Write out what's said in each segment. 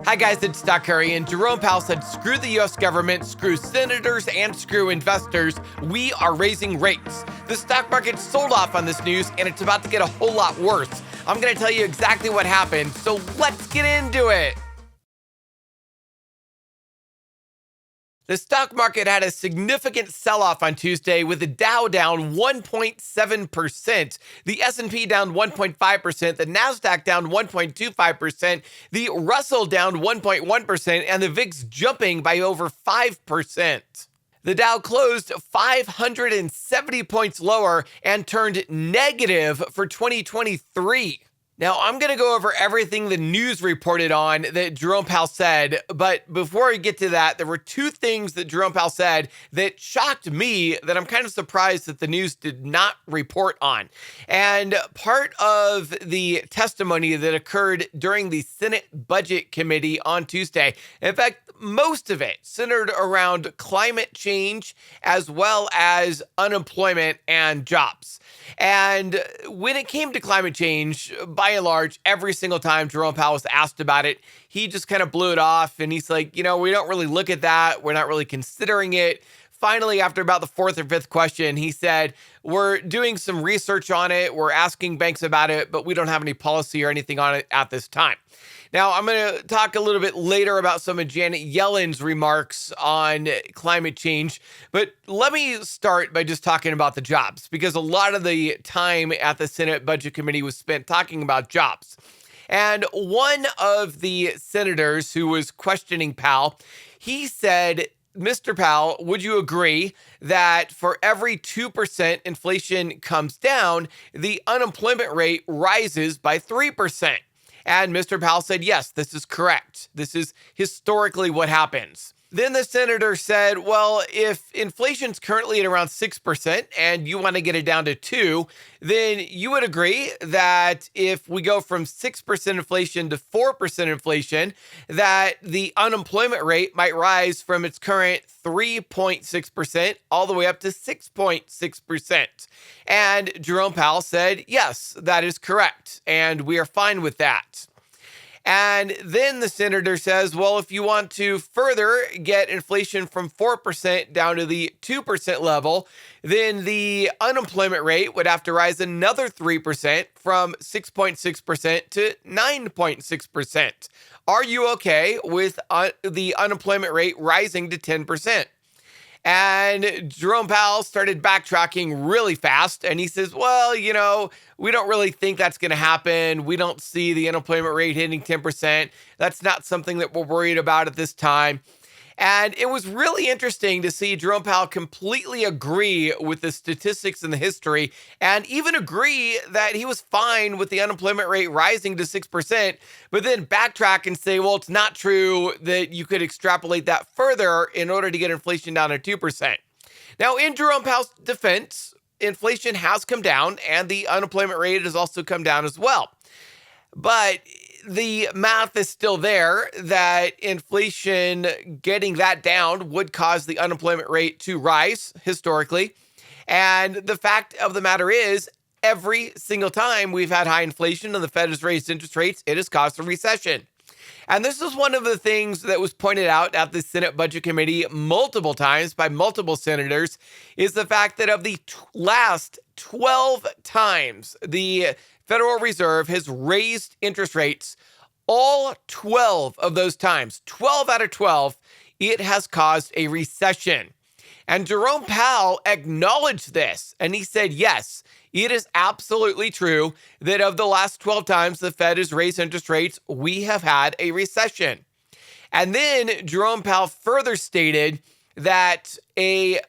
Hi guys, it's Doc Curry, and Jerome Powell said, screw the U.S. government, screw senators, and screw investors. We are raising rates. The stock market sold off on this news, and it's about to get a whole lot worse. I'm going to tell you exactly what happened, so let's get into it. The stock market had a significant sell-off on Tuesday, with the Dow down 1.7%, the S&P down 1.5%, the Nasdaq down 1.25%, the Russell down 1.1%, and the VIX jumping by over 5%. The Dow closed 570 points lower and turned negative for 2023. Now, I'm going to go over everything the news reported on that Jerome Powell said, but before I get to that, there were two things that Jerome Powell said that shocked me that I'm kind of surprised that the news did not report on. And part of the testimony that occurred during the Senate Budget Committee on Tuesday, in fact, most of it centered around climate change as well as unemployment and jobs. And when it came to climate change, by and large, every single time Jerome Powell was asked about it, he just kind of blew it off. And he's like, we don't really look at that. We're not really considering it. Finally, after about the fourth or fifth question, he said, we're doing some research on it. We're asking banks about it, but we don't have any policy or anything on it at this time. Now, I'm going to talk a little bit later about some of Janet Yellen's remarks on climate change, but let me start by just talking about the jobs, because a lot of the time at the Senate Budget Committee was spent talking about jobs. And one of the senators who was questioning Powell, he said, Mr. Powell, would you agree that for every 2% inflation comes down, the unemployment rate rises by 3%? And Mr. Powell said, yes, this is correct. This is historically what happens. Then the senator said, well, if inflation's currently at around 6% and you want to get it down to 2%, then you would agree that if we go from 6% inflation to 4% inflation, that the unemployment rate might rise from its current 3.6% all the way up to 6.6%. And Jerome Powell said, yes, that is correct, and we are fine with that. And then the senator says, well, if you want to further get inflation from 4% down to the 2% level, then the unemployment rate would have to rise another 3% from 6.6% to 9.6%. Are you okay with the unemployment rate rising to 10%? And Jerome Powell started backtracking really fast. And he says, well, we don't really think that's going to happen. We don't see the unemployment rate hitting 10%. That's not something that we're worried about at this time. And it was really interesting to see Jerome Powell completely agree with the statistics and the history, and even agree that he was fine with the unemployment rate rising to 6%, but then backtrack and say, well, it's not true that you could extrapolate that further in order to get inflation down to 2%. Now, in Jerome Powell's defense, inflation has come down and the unemployment rate has also come down as well. But the math is still there that inflation getting that down would cause the unemployment rate to rise historically. And the fact of the matter is, every single time we've had high inflation and the Fed has raised interest rates, it has caused a recession. And this is one of the things that was pointed out at the Senate Budget Committee multiple times by multiple senators, is the fact that of the last 12 times the Federal Reserve has raised interest rates, all 12 of those times, 12 out of 12, it has caused a recession. And Jerome Powell acknowledged this, and he said, yes, it is absolutely true that of the last 12 times the Fed has raised interest rates, we have had a recession. And then Jerome Powell further stated that a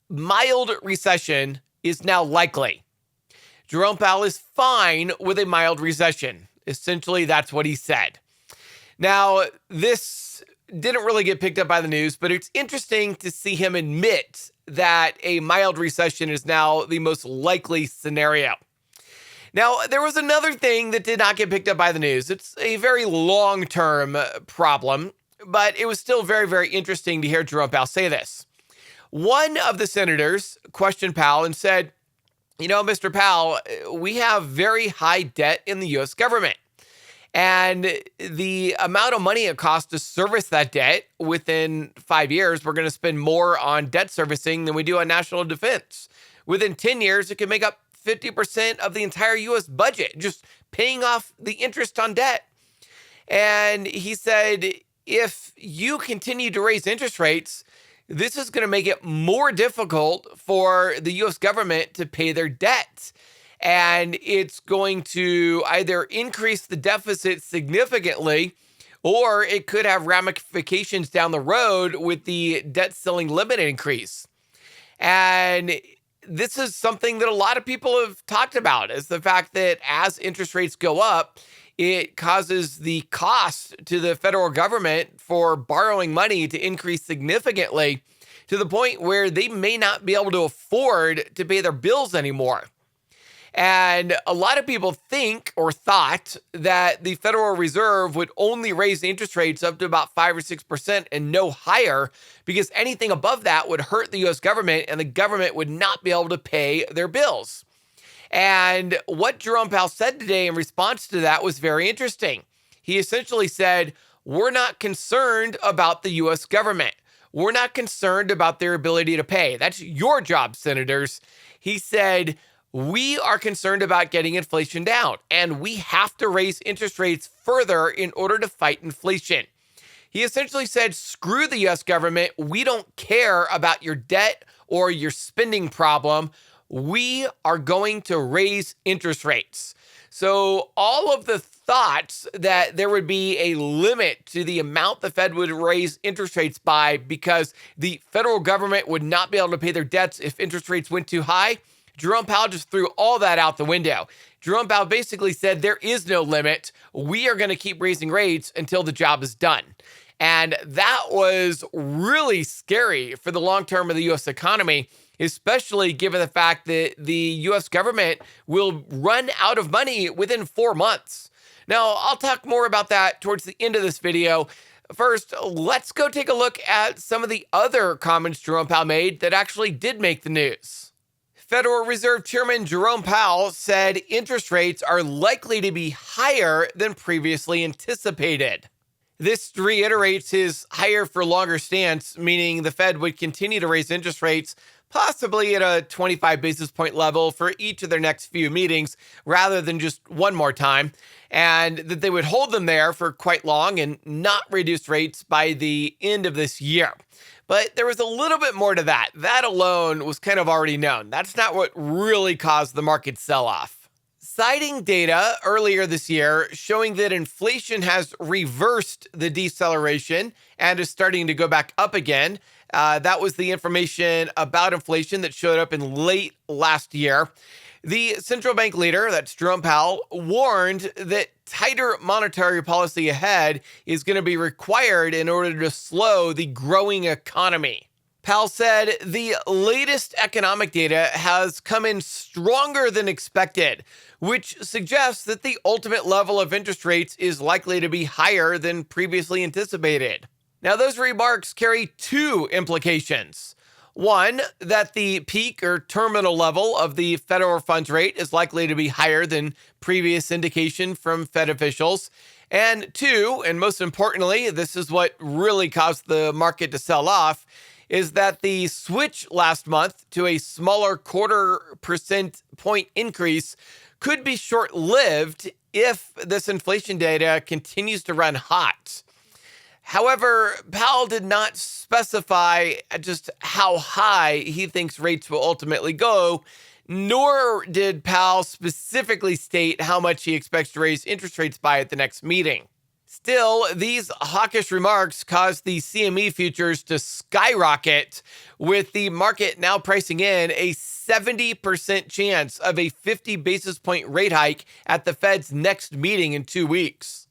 mild recession is now likely. Jerome Powell is fine with a mild recession. Essentially, that's what he said. Now, this didn't really get picked up by the news, but it's interesting to see him admit that a mild recession is now the most likely scenario. Now, there was another thing that did not get picked up by the news. It's a very long-term problem, but it was still very, very interesting to hear Jerome Powell say this. One of the senators questioned Powell and said, Mr. Powell, we have very high debt in the U.S. government. And the amount of money it costs to service that debt within 5 years, we're going to spend more on debt servicing than we do on national defense. Within 10 years, it can make up 50% of the entire U.S. budget, just paying off the interest on debt. And he said, if you continue to raise interest rates, this is going to make it more difficult for the U.S. government to pay their debt. And it's going to either increase the deficit significantly, or it could have ramifications down the road with the debt ceiling limit increase. And this is something that a lot of people have talked about, is the fact that as interest rates go up, it causes the cost to the federal government for borrowing money to increase significantly, to the point where they may not be able to afford to pay their bills anymore. And a lot of people think, or thought, that the Federal Reserve would only raise interest rates up to about 5 or 6% and no higher, because anything above that would hurt the U.S. government and the government would not be able to pay their bills. And what Jerome Powell said today in response to that was very interesting. He essentially said, we're not concerned about the U.S. government. We're not concerned about their ability to pay. That's your job, senators. He said, we are concerned about getting inflation down, and we have to raise interest rates further in order to fight inflation. He essentially said, screw the U.S. government. We don't care about your debt or your spending problem. We are going to raise interest rates. So all of the thoughts that there would be a limit to the amount the Fed would raise interest rates by because the federal government would not be able to pay their debts if interest rates went too high, Jerome Powell just threw all that out the window. Jerome Powell basically said there is no limit. We are going to keep raising rates until the job is done. And that was really scary for the long term of the U.S. economy, especially given the fact that the U.S. government will run out of money within 4 months. Now, I'll talk more about that towards the end of this video. First, let's go take a look at some of the other comments Jerome Powell made that actually did make the news. Federal Reserve Chairman Jerome Powell said interest rates are likely to be higher than previously anticipated. This reiterates his higher for longer stance, meaning the Fed would continue to raise interest rates, possibly at a 25 basis point level for each of their next few meetings, rather than just one more time, and that they would hold them there for quite long and not reduce rates by the end of this year. But there was a little bit more to that. That alone was kind of already known. That's not what really caused the market sell-off. Citing data earlier this year showing that inflation has reversed the deceleration and is starting to go back up again. That was the information about inflation that showed up in late last year. The central bank leader, that's Jerome Powell, warned that tighter monetary policy ahead is going to be required in order to slow the growing economy. Powell said the latest economic data has come in stronger than expected, which suggests that the ultimate level of interest rates is likely to be higher than previously anticipated. Now, those remarks carry two implications. One, that the peak or terminal level of the federal funds rate is likely to be higher than previous indication from Fed officials. And two, and most importantly, this is what really caused the market to sell off, is that the switch last month to a smaller 0.25% point increase could be short-lived if this inflation data continues to run hot. However, Powell did not specify just how high he thinks rates will ultimately go, nor did Powell specifically state how much he expects to raise interest rates by at the next meeting. Still, these hawkish remarks caused the CME futures to skyrocket, with the market now pricing in a 70% chance of a 50 basis point rate hike at the Fed's next meeting in 2 weeks.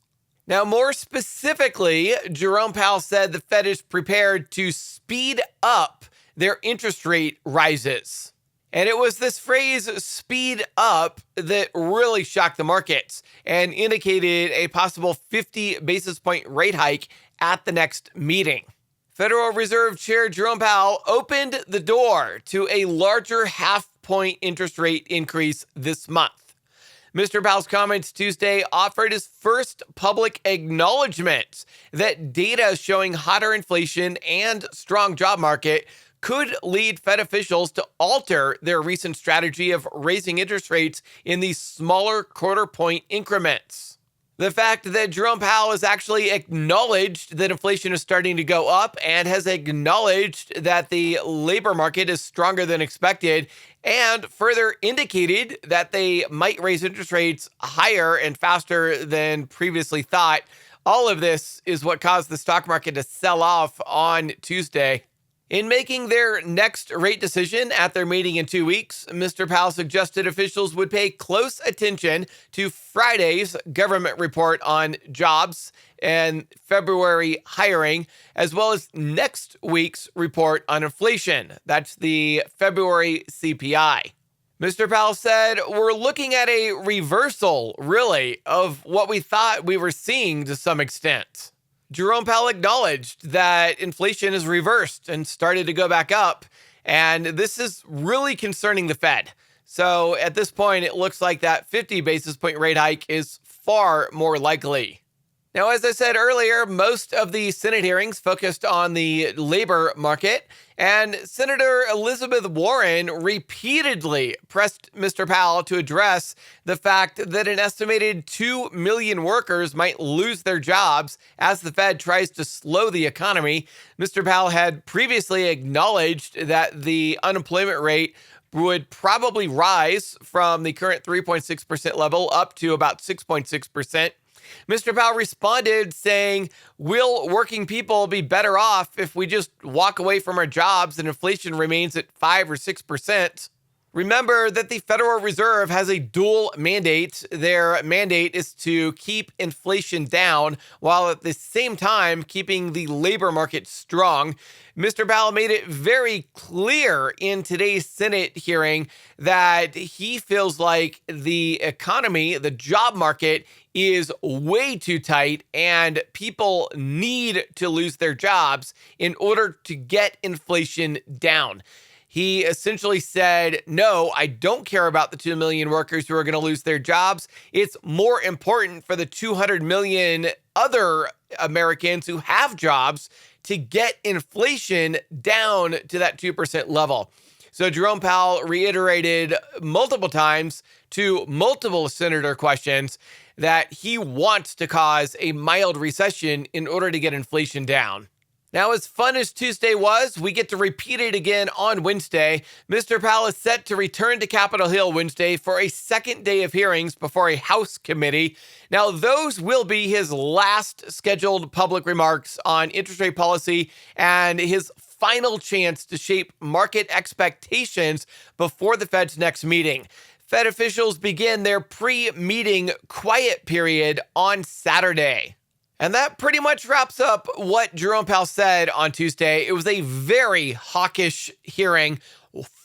Now, more specifically, Jerome Powell said the Fed is prepared to speed up their interest rate rises. And it was this phrase, speed up, that really shocked the markets and indicated a possible 50 basis point rate hike at the next meeting. Federal Reserve Chair Jerome Powell opened the door to a larger half-point interest rate increase this month. Mr. Powell's comments Tuesday offered his first public acknowledgement that data showing hotter inflation and strong job market could lead Fed officials to alter their recent strategy of raising interest rates in these smaller quarter-point increments. The fact that Jerome Powell has actually acknowledged that inflation is starting to go up and has acknowledged that the labor market is stronger than expected and further indicated that they might raise interest rates higher and faster than previously thought. All of this is what caused the stock market to sell off on Tuesday. In making their next rate decision at their meeting in 2 weeks, Mr. Powell suggested officials would pay close attention to Friday's government report on jobs and February hiring, as well as next week's report on inflation. That's the February CPI. Mr. Powell said, "We're looking at a reversal, really, of what we thought we were seeing to some extent." Jerome Powell acknowledged that inflation has reversed and started to go back up, and this is really concerning the Fed. So at this point, it looks like that 50 basis point rate hike is far more likely. Now, as I said earlier, most of the Senate hearings focused on the labor market, and Senator Elizabeth Warren repeatedly pressed Mr. Powell to address the fact that an estimated 2 million workers might lose their jobs as the Fed tries to slow the economy. Mr. Powell had previously acknowledged that the unemployment rate would probably rise from the current 3.6% level up to about 6.6%. Mr. Powell responded saying, "Will working people be better off if we just walk away from our jobs and inflation remains at 5 or 6%? Remember that the Federal Reserve has a dual mandate. Their mandate is to keep inflation down while at the same time keeping the labor market strong." Mr. Powell made it very clear in today's Senate hearing that he feels like the economy, the job market, is way too tight and people need to lose their jobs in order to get inflation down. He essentially said, "No, I don't care about the 2 million workers who are going to lose their jobs. It's more important for the 200 million other Americans who have jobs to get inflation down to that 2% level." So Jerome Powell reiterated multiple times to multiple senator questions that he wants to cause a mild recession in order to get inflation down. Now, as fun as Tuesday was, we get to repeat it again on Wednesday. Mr. Powell is set to return to Capitol Hill Wednesday for a second day of hearings before a House committee. Now, those will be his last scheduled public remarks on interest rate policy and his final chance to shape market expectations before the Fed's next meeting. Fed officials begin their pre-meeting quiet period on Saturday. And that pretty much wraps up what Jerome Powell said on Tuesday. It was a very hawkish hearing,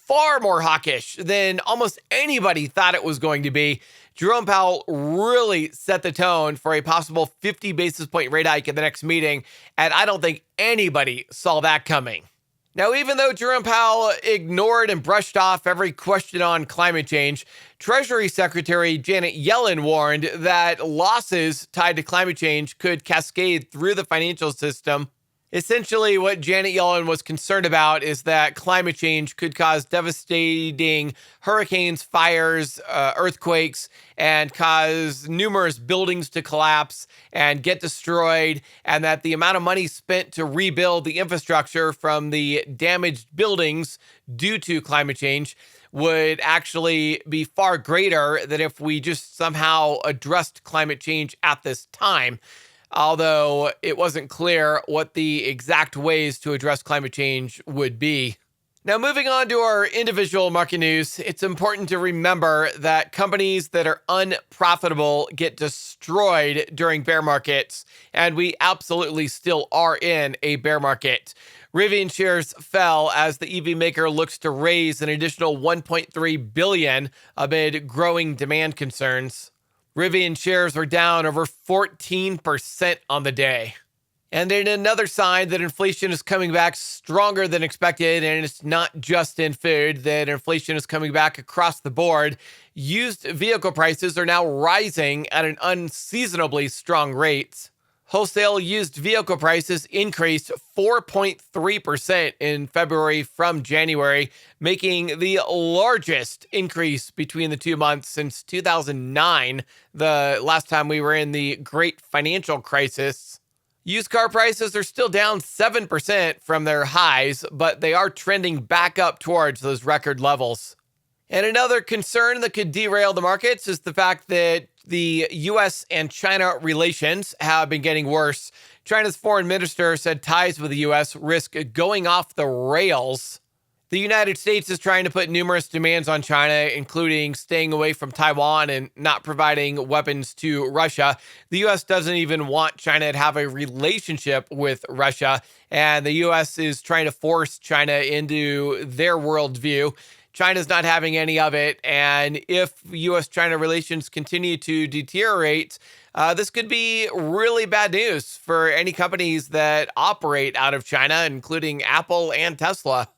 far more hawkish than almost anybody thought it was going to be. Jerome Powell really set the tone for a possible 50 basis point rate hike at the next meeting, and I don't think anybody saw that coming. Now, even though Jerome Powell ignored and brushed off every question on climate change, Treasury Secretary Janet Yellen warned that losses tied to climate change could cascade through the financial system. Essentially, what Janet Yellen was concerned about is that climate change could cause devastating hurricanes, fires, earthquakes, and cause numerous buildings to collapse and get destroyed, and that the amount of money spent to rebuild the infrastructure from the damaged buildings due to climate change would actually be far greater than if we just somehow addressed climate change at this time. Although it wasn't clear what the exact ways to address climate change would be. Now, moving on to our individual market news, it's important to remember that companies that are unprofitable get destroyed during bear markets, and we absolutely still are in a bear market. Rivian shares fell as the EV maker looks to raise an additional $1.3 billion amid growing demand concerns. Rivian shares were down over 14% on the day. And in another sign that inflation is coming back stronger than expected, and it's not just in food, that inflation is coming back across the board, used vehicle prices are now rising at an unseasonably strong rate. Wholesale used vehicle prices increased 4.3% in February from January, making the largest increase between the 2 months since 2009, the last time we were in the great financial crisis. Used car prices are still down 7% from their highs, but they are trending back up towards those record levels. And another concern that could derail the markets is the fact that the U.S. and China relations have been getting worse. China's foreign minister said ties with the U.S. risk going off the rails. The United States is trying to put numerous demands on China, including staying away from Taiwan and not providing weapons to Russia. The U.S. doesn't even want China to have a relationship with Russia, and the U.S. is trying to force China into their worldview. China's not having any of it, and if U.S.-China relations continue to deteriorate, this could be really bad news for any companies that operate out of China, including Apple and Tesla.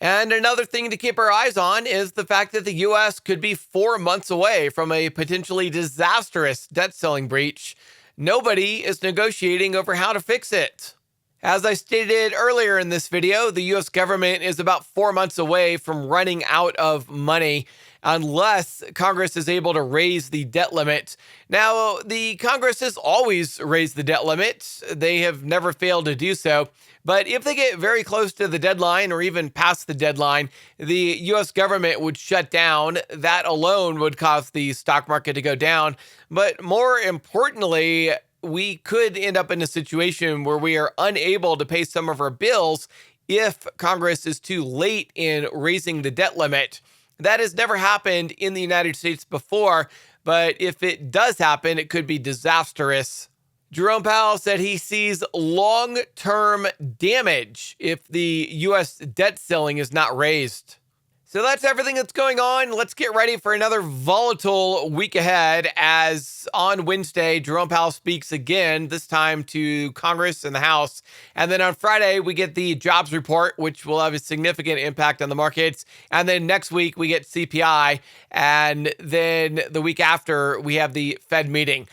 And another thing to keep our eyes on is the fact that the U.S. could be 4 months away from a potentially disastrous debt ceiling breach. Nobody is negotiating over how to fix it. As I stated earlier in this video, the U.S. government is about 4 months away from running out of money unless Congress is able to raise the debt limit. Now, the Congress has always raised the debt limit. They have never failed to do so. But if they get very close to the deadline or even past the deadline, the U.S. government would shut down. That alone would cause the stock market to go down. But more importantly, we could end up in a situation where we are unable to pay some of our bills if Congress is too late in raising the debt limit. That has never happened in the United States before, but if it does happen, it could be disastrous. Jerome Powell said he sees long-term damage if the U.S. debt ceiling is not raised. So that's everything that's going on. Let's get ready for another volatile week ahead, as on Wednesday, Jerome Powell speaks again, this time to Congress and the House. And then on Friday, we get the jobs report, which will have a significant impact on the markets. And then next week, we get CPI. And then the week after, we have the Fed meeting.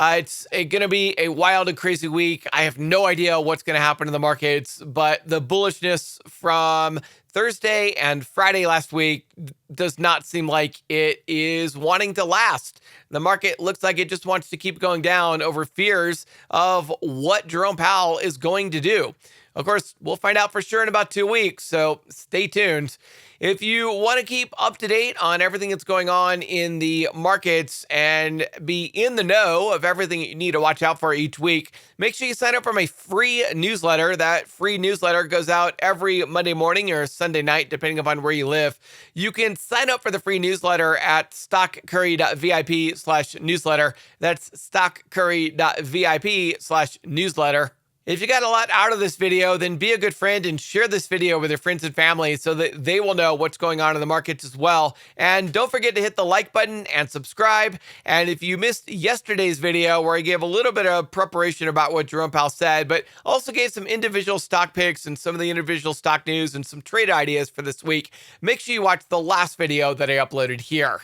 It's going to be a wild and crazy week. I have no idea what's going to happen in the markets, but the bullishness from Thursday and Friday last week does not seem like it is wanting to last. The market looks like it just wants to keep going down over fears of what Jerome Powell is going to do. Of course, we'll find out for sure in about 2 weeks, so stay tuned. If you want to keep up to date on everything that's going on in the markets and be in the know of everything you need to watch out for each week, make sure you sign up for my free newsletter. That free newsletter goes out every Monday morning or Sunday night, depending upon where you live. You can sign up for the free newsletter at stockcurry.vip/newsletter. That's stockcurry.vip/newsletter. If you got a lot out of this video, then be a good friend and share this video with your friends and family so that they will know what's going on in the markets as well. And don't forget to hit the like button and subscribe. And if you missed yesterday's video where I gave a little bit of preparation about what Jerome Powell said, but also gave some individual stock picks and some of the individual stock news and some trade ideas for this week, make sure you watch the last video that I uploaded here.